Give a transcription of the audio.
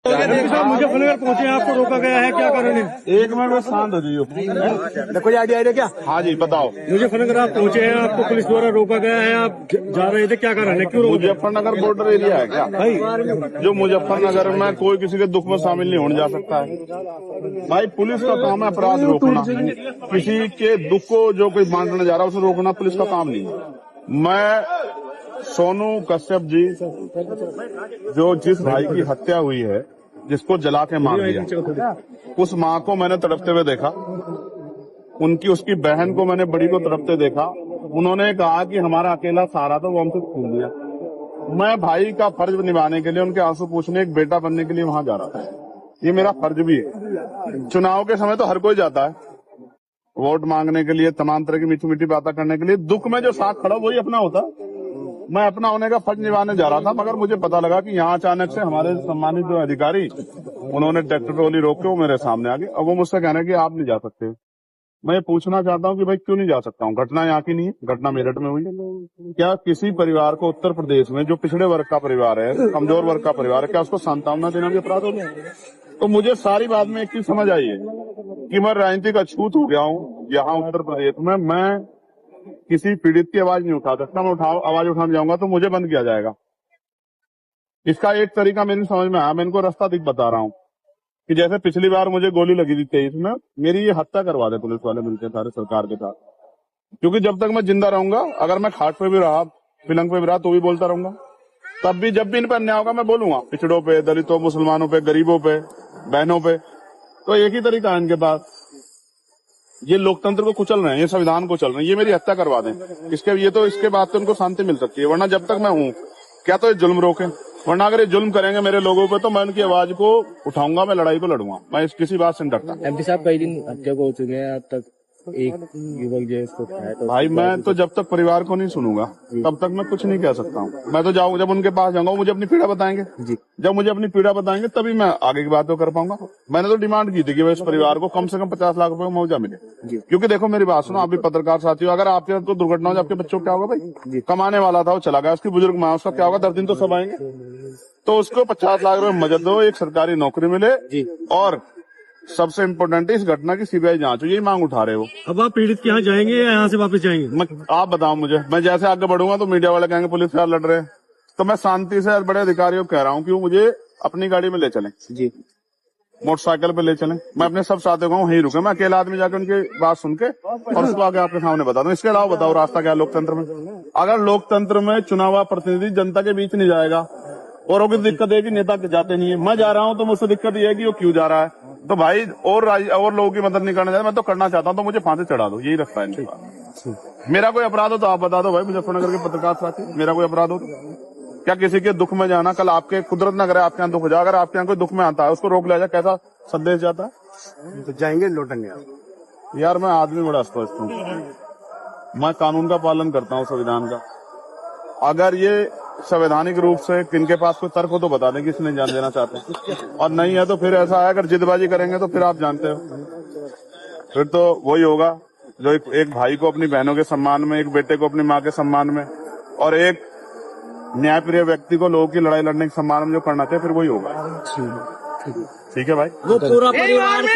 मुजफ्फरनगर पहुंचे, आपको रोका गया है, क्या कारण है? एक मिनट में शांत हो जाइए। कोई आइडिया क्या? हाँ जी बताओ। मुजफ्फरनगर आप पहुंचे हैं, आपको पुलिस द्वारा रोका गया है, आप जा रहे थे, क्या कारण है, क्यों रोका? मुजफ्फरनगर बॉर्डर एरिया है क्या भाई? जो मुजफ्फरनगर में कोई किसी के दुख में शामिल नहीं होने जा सकता है भाई। पुलिस का काम है अपराध रोकना, किसी के दुख को जो कोई बांटने जा रहा है उसे रोकना पुलिस का काम नहीं है। मैं सोनू कश्यप जी, जो जिस भाई की हत्या हुई है, जिसको जला के मार दिया, उस माँ को मैंने तड़पते हुए देखा, उसकी बहन को मैंने बड़ी को तड़पते देखा। उन्होंने कहा कि हमारा अकेला सहारा था, वो हमसे छूट गया। मैं भाई का फर्ज निभाने के लिए, उनके आंसू पूछने, एक बेटा बनने के लिए वहां जा रहा था। ये मेरा फर्ज भी है। चुनाव के समय तो हर कोई जाता है वोट मांगने के लिए, तमाम तरह की मीठी मीठी बातें करने के लिए। दुख में जो साथ खड़ा वही अपना होता। मैं अपना होने का फर्ज निभाने जा रहा था, मगर मुझे पता लगा कि यहाँ अचानक से हमारे सम्मानित जो अधिकारी, उन्होंने ट्रैक्टर ट्रॉली रोक के वो मेरे सामने आ गए। अब वो मुझसे कह रहे हैं कि आप नहीं जा सकते। मैं ये पूछना चाहता हूँ कि भाई क्यों नहीं जा सकता हूँ? घटना यहाँ की नहीं है, घटना मेरठ में हुई। क्या किसी परिवार को उत्तर प्रदेश में, जो पिछड़े वर्ग का परिवार है, कमजोर वर्ग का परिवार है, क्या उसको सांत्वना देना भी अपराध हो गया? तो मुझे सारी बात में एक चीज समझ आई है कि मैं राजनीतिक अछूत हो गया हूँ यहाँ उत्तर प्रदेश में। मैं किसी पीड़ित की आवाज नहीं उठा सकता। मैं आवाज उठाने जाऊंगा तो मुझे बंद किया जाएगा। इसका एक तरीका मेरी समझ में आया, मैं इनको रास्ता दिख बता रहा हूँ कि जैसे पिछली बार मुझे गोली लगी थी 23 में, मेरी ये हत्या करवा दे पुलिस वाले मिलकर सारे सरकार के साथ। क्योंकि जब तक मैं जिंदा रहूंगा, अगर मैं खाट पे भी रहा, पिलंग पे भी रहा, तो भी बोलता रहूंगा। तब भी जब भी इन पर अन्याय होगा मैं बोलूंगा, पिछड़ों पे, दलितों, मुसलमानों पे, गरीबों पे, बहनों पे। तो एक ही तरीका है इनके पास, ये लोकतंत्र को कुचल रहे हैं, ये संविधान को चल रहे हैं, ये मेरी हत्या करवा दें। इसके बाद तो उनको शांति मिल सकती है, वरना जब तक मैं हूँ क्या तो ये जुल्म रोके, वरना अगर ये जुल्म करेंगे मेरे लोगों पे तो मैं उनकी आवाज को उठाऊंगा, मैं लड़ाई को लड़ूंगा। मैं किसी बात से नहीं डरता। एमपी साहब कई दिन हत्या को हो चुके हैं, अब तक एक युवक जो है इसको है, तो भाई मैं तो जब तक परिवार को नहीं सुनूंगा तब तक मैं कुछ नहीं कह सकता हूँ। मैं तो जाऊँ, जब उनके पास जाऊंगा मुझे अपनी पीड़ा बताएंगे जी। जब मुझे अपनी पीड़ा बताएंगे तभी मैं आगे की बात तो कर पाऊंगा। मैंने तो डिमांड की थी कि इस परिवार को कम से कम 50 लाख रुपए का मुआवजा मिले। क्योंकि देखो मेरी बात सुनो, आप भी पत्रकार साथियों, अगर आपके साथ कोई दुर्घटना हो, आपके बच्चों को क्या होगा भाई? कमाने वाला था वो चला गया, उसकी बुजुर्ग माँ, उसका क्या होगा? 10 दिन तो सब आएंगे। तो उसको 50 लाख रुपए मदद दो, एक सरकारी नौकरी मिले, और सबसे इम्पोर्टेंट है इस घटना की सीबीआई जांच हो। यही मांग उठा रहे हो। अब आप पीड़ित के यहाँ जाएंगे या यहाँ से वापस जाएंगे? आप बताओ मुझे। मैं जैसे आगे बढ़ूंगा तो मीडिया वाले कहेंगे पुलिस वाले लड़ रहे हैं, तो मैं शांति से बड़े अधिकारियों को कह रहा हूँ कि वो मुझे अपनी गाड़ी में ले चलें जी, मोटरसाइकिल पे ले चलें। मैं अपने सब साथियों को वहीं रुके, मैं अकेला आदमी जाकर उनकी बात सुन के और उसको आगे आपके सामने बता दूं। इसके अलावा बताओ रास्ता क्या लोकतंत्र में? अगर लोकतंत्र में चुनाव प्रतिनिधि जनता के बीच नहीं जाएगा, और की दिक्कत है कि नेता के जाते नहीं है, मैं जा रहा हूं तो मुझसे दिक्कत ये है कि वो क्यों जा रहा है। तो भाई और लोगों की मदद नहीं करना चाहता, मैं तो करना चाहता हूं, तो मुझे फांसी चढ़ा दो, यही रखता है इनके पास। मेरा कोई अपराध हो तो आप बता दो भाई, मुजफ्फरनगर के पत्रकार साथी, मेरा कोई अपराध हो? क्या किसी के दुख में जाना, कल आपके कुदरत न करे आपके यहाँ दुख हो जाए, अगर आपके यहाँ कोई दुख में आता है उसको रोक लिया जाए, कैसा संदेश जाता है? तो जाएंगे लौटेंगे। यार मैं आदमी बड़ा स्पष्ट हूँ, मैं कानून का पालन करता हूँ, संविधान का। अगर ये संवैधानिक रूप से किनके पास कोई तर्क हो तो बता दें कि इसने जान देना चाहते हैं, और नहीं है तो फिर ऐसा है, अगर जिदबाजी करेंगे तो फिर आप जानते हो, फिर तो वही होगा जो एक भाई को अपनी बहनों के सम्मान में, एक बेटे को अपनी माँ के सम्मान में, और एक न्यायप्रिय व्यक्ति को लोगों की लड़ाई लड़ने के सम्मान में जो करना चाहिए, फिर वही होगा। ठीक है भाई। वो पूरा परिवार